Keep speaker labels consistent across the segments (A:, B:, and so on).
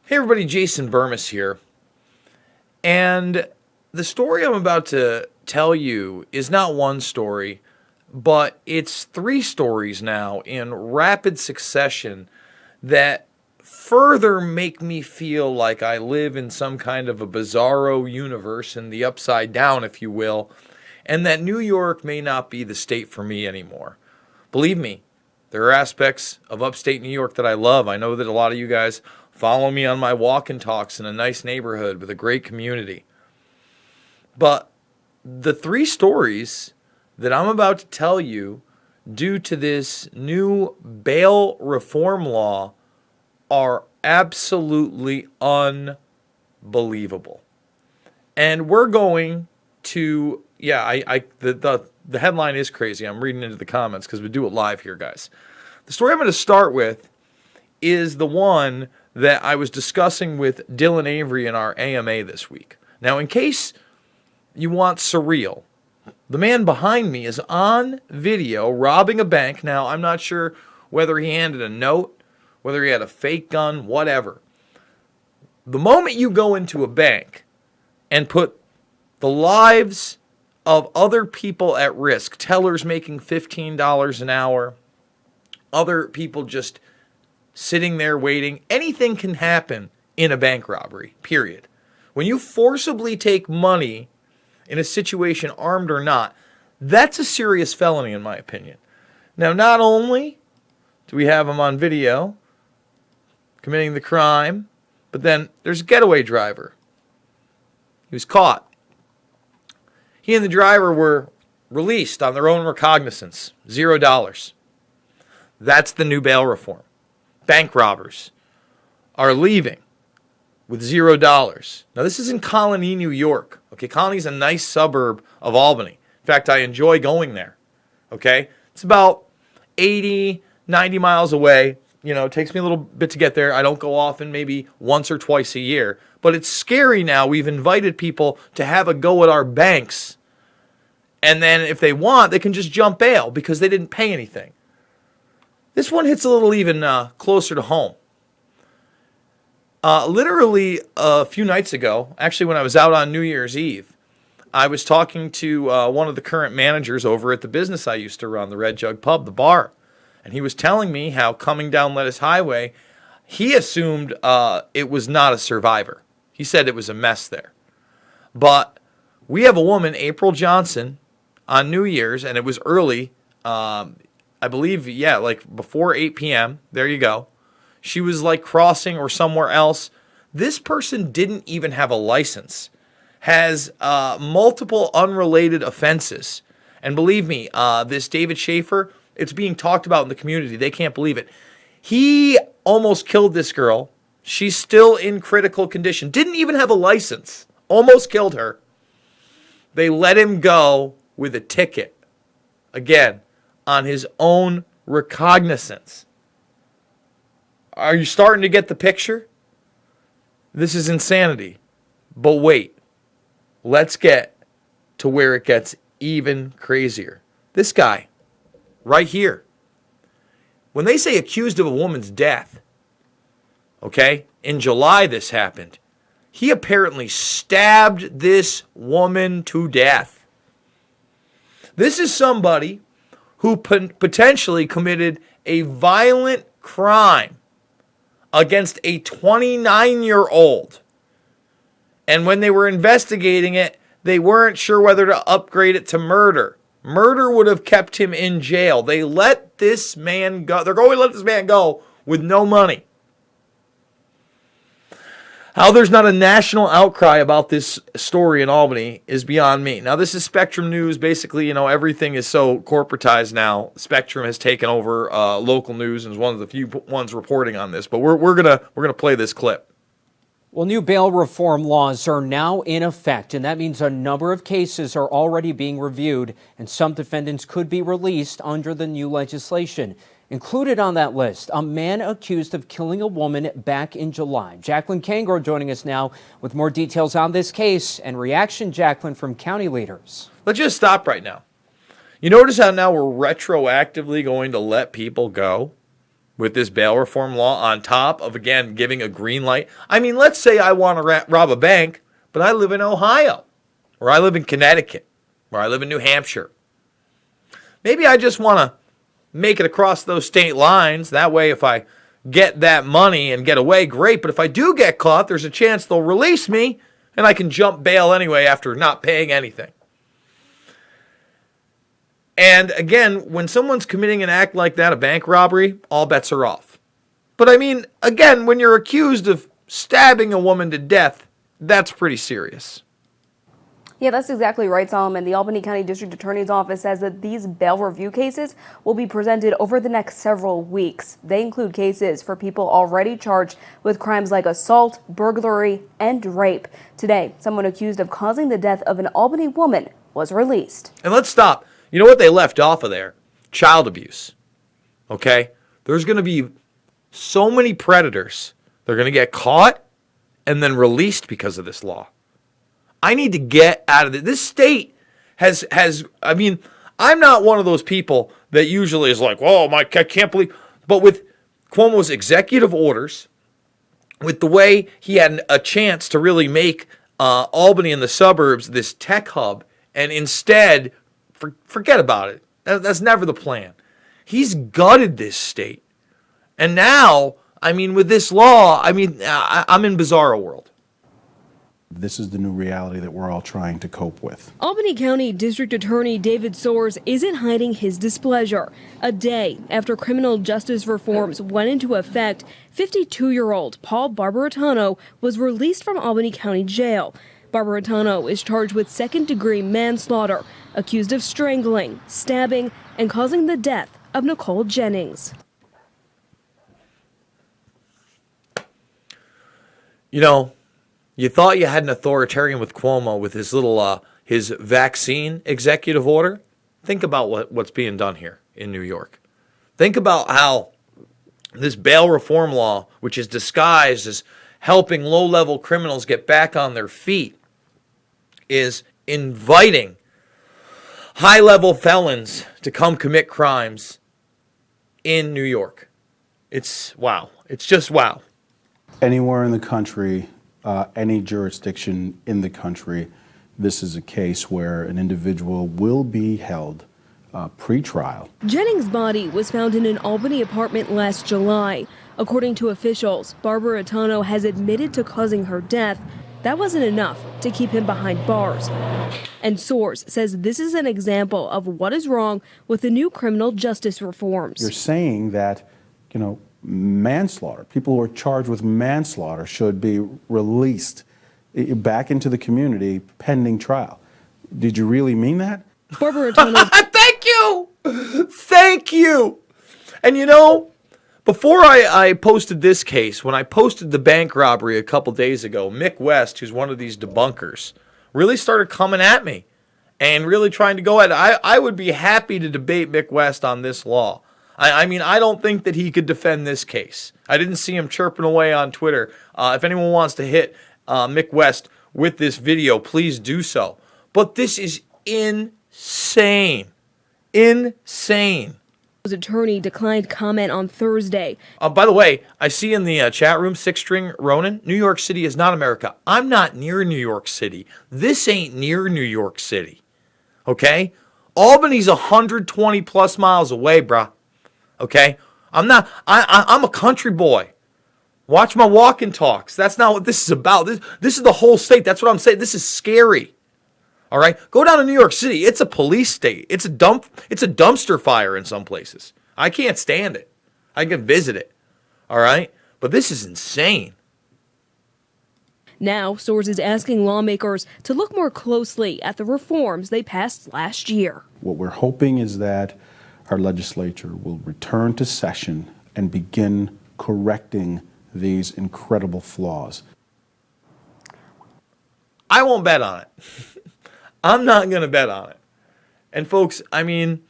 A: Hey everybody, Jason Burmis here. And the story I'm about to tell you is not one story, but it's three stories now in rapid succession that further make me feel like I live in some kind of a bizarro universe in the upside down, if you will, and that New York may not be the state for me anymore. Believe me, there are aspects of upstate New York that I love. I know that a lot of you guys follow me on my walk and talks in a nice neighborhood with a great community. But the three stories that I'm about to tell you, due to this new bail reform law, are absolutely unbelievable. And we're going to, the headline is crazy. I'm reading into the comments because we do it live here, guys. The story I'm going to start with is the one that I was discussing with Dylan Avery in our AMA this week. Now, in case you want surreal, the man behind me is on video robbing a bank. Now, I'm not sure whether he handed a note, whether he had a fake gun, whatever. The moment you go into a bank and put the lives of other people at risk, tellers making $15 an hour, other people just sitting there waiting, anything can happen in a bank robbery, period. When you forcibly take money in a situation, armed or not, that's a serious felony in my opinion. Now, not only do we have him on video committing the crime, but then there's a getaway driver. He was caught. He and the driver were released on their own recognizance, $0. That's the new bail reform. Bank robbers are leaving with $0. Now, this is in Colony, New York. Okay, Colony's a nice suburb of Albany. In fact, I enjoy going there. Okay, it's about 80, 90 miles away. You know, it takes me a little bit to get there. I don't go often, maybe once or twice a year. But it's scary now. We've invited people to have a go at our banks. And then if they want, they can just jump bail because they didn't pay anything. This one hits a little even closer to home. Literally a few nights ago, actually when I was out on New Year's Eve, I was talking to one of the current managers over at the business I used to run, the Red Jug Pub, the bar. And he was telling me how coming down Lettuce Highway, he assumed it was not a survivor. He said it was a mess there. But we have a woman, April Johnson, on New Year's, and it was early, I believe, like before 8 p.m. There you go. She was like crossing or somewhere else. This person didn't even have a license. Has multiple unrelated offenses. And believe me, this David Schaefer, it's being talked about in the community. They can't believe it. He almost killed this girl. She's still in critical condition. Didn't even have a license. Almost killed her. They let him go with a ticket. Again, on his own recognizance. Are you starting to get the picture? This is insanity. But wait, let's get to where it gets even crazier. This guy, right here, when they say accused of a woman's death, okay, in July this happened, he apparently stabbed this woman to death. This is somebody who potentially committed a violent crime against a 29-year-old. And when they were investigating it, they weren't sure whether to upgrade it to murder. Murder would have kept him in jail. They let this man go. They're going to let this man go with no money. How there's not a national outcry about this story in Albany is beyond me. Now, this is Spectrum News. Basically, everything is so corporatized now. Spectrum has taken over local news and is one of the few ones reporting on this. But we're gonna play this clip.
B: Well, new bail reform laws are now in effect, and that means a number of cases are already being reviewed, and some defendants could be released under the new legislation. Included on that list, a man accused of killing a woman back in July. Jacqueline Kangro joining us now with more details on this case and reaction, Jacqueline, from county leaders.
A: Let's just stop right now. You notice how now we're retroactively going to let people go? with this bail reform law on top of, again, giving a green light. I mean, let's say I want to rob a bank, but I live in Ohio, or I live in Connecticut, or I live in New Hampshire. Maybe I just want to make it across those state lines. That way, if I get that money and get away, great. But if I do get caught, there's a chance they'll release me, and I can jump bail anyway after not paying anything. And again, when someone's committing an act like that, a bank robbery, all bets are off. But I mean, again, when you're accused of stabbing a woman to death, that's pretty serious.
C: Yeah, that's exactly right, Solomon. The Albany County District Attorney's Office says that these bail review cases will be presented over the next several weeks. They include cases for people already charged with crimes like assault, burglary, and rape. Today, someone accused of causing the death of an Albany woman was released.
A: And let's stop. You know what they left off of there? Child abuse. Okay? There's going to be so many predators. They're going to get caught and then released because of this law. I need to get out of it. This state has, I mean, I'm not one of those people that usually is like, oh, I can't believe. But with Cuomo's executive orders, with the way he had a chance to really make Albany and the suburbs this tech hub, and instead, forget about it. That's never the plan. He's gutted this state. And now, I mean, with this law, I mean, I'm in bizarro world.
D: This is the new reality that we're all trying to cope with.
E: Albany County District Attorney David Soares isn't hiding his displeasure. A day after criminal justice reforms went into effect, 52-year-old Paul Barbaratano was released from Albany County Jail. Barbaratano is charged with second-degree manslaughter, accused of strangling, stabbing, and causing the death of Nicole Jennings.
A: You know, you thought you had an authoritarian with Cuomo with his little his vaccine executive order. Think about what's being done here in New York. Think about how this bail reform law, which is disguised as helping low-level criminals get back on their feet, is inviting high-level felons to come commit crimes in New York. It's wow. It's just wow.
D: Anywhere in the country, any jurisdiction in the country, this is a case where an individual will be held pre-trial.
E: Jennings' body was found in an Albany apartment last July. According to officials, Barbaratano has admitted to causing her death. That wasn't enough to keep him behind bars. And Soares says this is an example of what is wrong with the new criminal justice reforms.
D: You're saying that, manslaughter, people who are charged with manslaughter should be released back into the community pending trial. Did you really mean that?
E: Barbaratano.
A: Thank you! Thank you! And before I posted this case, when I posted the bank robbery a couple days ago, Mick West, who's one of these debunkers, really started coming at me and really trying to go at it. I would be happy to debate Mick West on this law. I mean, I don't think that he could defend this case. I didn't see him chirping away on Twitter. If anyone wants to hit Mick West with this video, please do so. But this is insane. Insane.
E: His attorney declined comment on Thursday.
A: By the way, I see in the chat room, Six String Ronan, New York City is not America. I'm not near New York City. This ain't near New York City. Okay? Albany's 120 plus miles away, bruh. Okay? I'm a country boy. Watch my walk and talks. That's not what this is about. This is the whole state. That's what I'm saying. This is scary. All right? Go down to New York City. It's a police state. It's a dumpster fire in some places. I can't stand it. I can visit it. All right? But this is insane.
E: Now, Soares is asking lawmakers to look more closely at the reforms they passed last year.
D: What we're hoping is that our legislature will return to session and begin correcting these incredible flaws.
A: I won't bet on it. I'm not going to bet on it. And folks, I mean,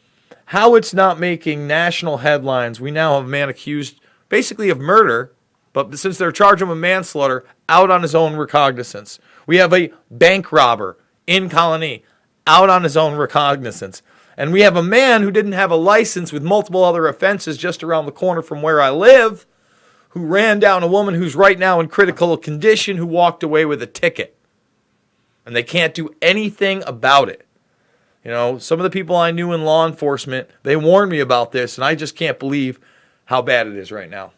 A: how it's not making national headlines, we now have a man accused basically of murder, but since they're charging him with manslaughter, out on his own recognizance. We have a bank robber in Colony out on his own recognizance. And we have a man who didn't have a license with multiple other offenses just around the corner from where I live, who ran down a woman who's right now in critical condition, who walked away with a ticket. And they can't do anything about it. You know, some of the people I knew in law enforcement, they warned me about this, and I just can't believe how bad it is right now.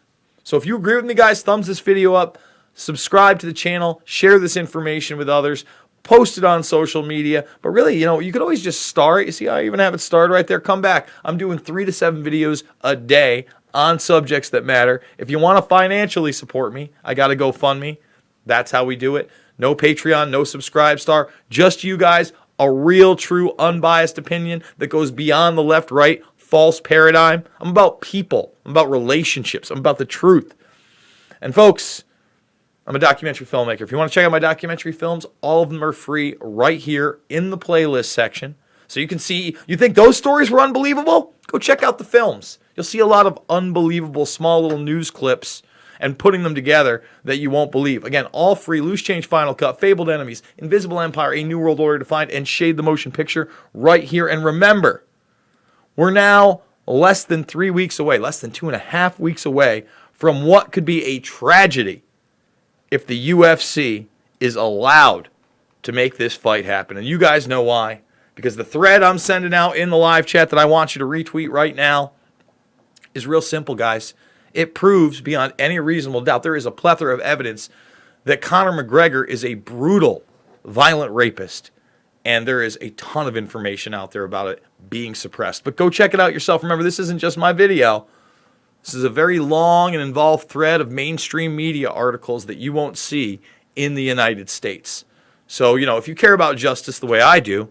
A: So if you agree with me, guys, thumbs this video up, subscribe to the channel, share this information with others, post it on social media. But really, you know, you could always just start. You see how I even have it started right there? Come back. I'm doing 3 to 7 videos a day on subjects that matter. If you want to financially support me, I got to GoFundMe. That's how we do it. No Patreon, no Subscribe Star, just you guys, a real, true, unbiased opinion that goes beyond the left-right false paradigm. I'm about people. I'm about relationships. I'm about the truth. And folks, I'm a documentary filmmaker. If you want to check out my documentary films, all of them are free right here in the playlist section. So you can see, you think those stories were unbelievable? Go check out the films. You'll see a lot of unbelievable small little news clips and putting them together that you won't believe. Again, all free. Loose Change, Final Cut, Fabled Enemies, Invisible Empire, A New World Order Defined, and Shade the Motion Picture right here. And remember, we're now less than 3 weeks away, less than 2.5 weeks away from what could be a tragedy if the UFC is allowed to make this fight happen. And you guys know why. Because the thread I'm sending out in the live chat that I want you to retweet right now is real simple, guys. It proves beyond any reasonable doubt, there is a plethora of evidence that Conor McGregor is a brutal, violent rapist. And there is a ton of information out there about it being suppressed. But go check it out yourself. Remember, this isn't just my video. This is a very long and involved thread of mainstream media articles that you won't see in the United States. So, you know, if you care about justice the way I do,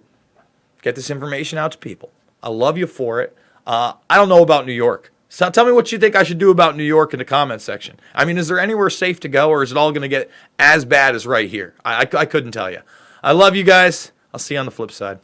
A: get this information out to people. I love you for it. I don't know about New York. So tell me what you think I should do about New York in the comment section. I mean, is there anywhere safe to go, or is it all going to get as bad as right here? I couldn't tell you. I love you guys. I'll see you on the flip side.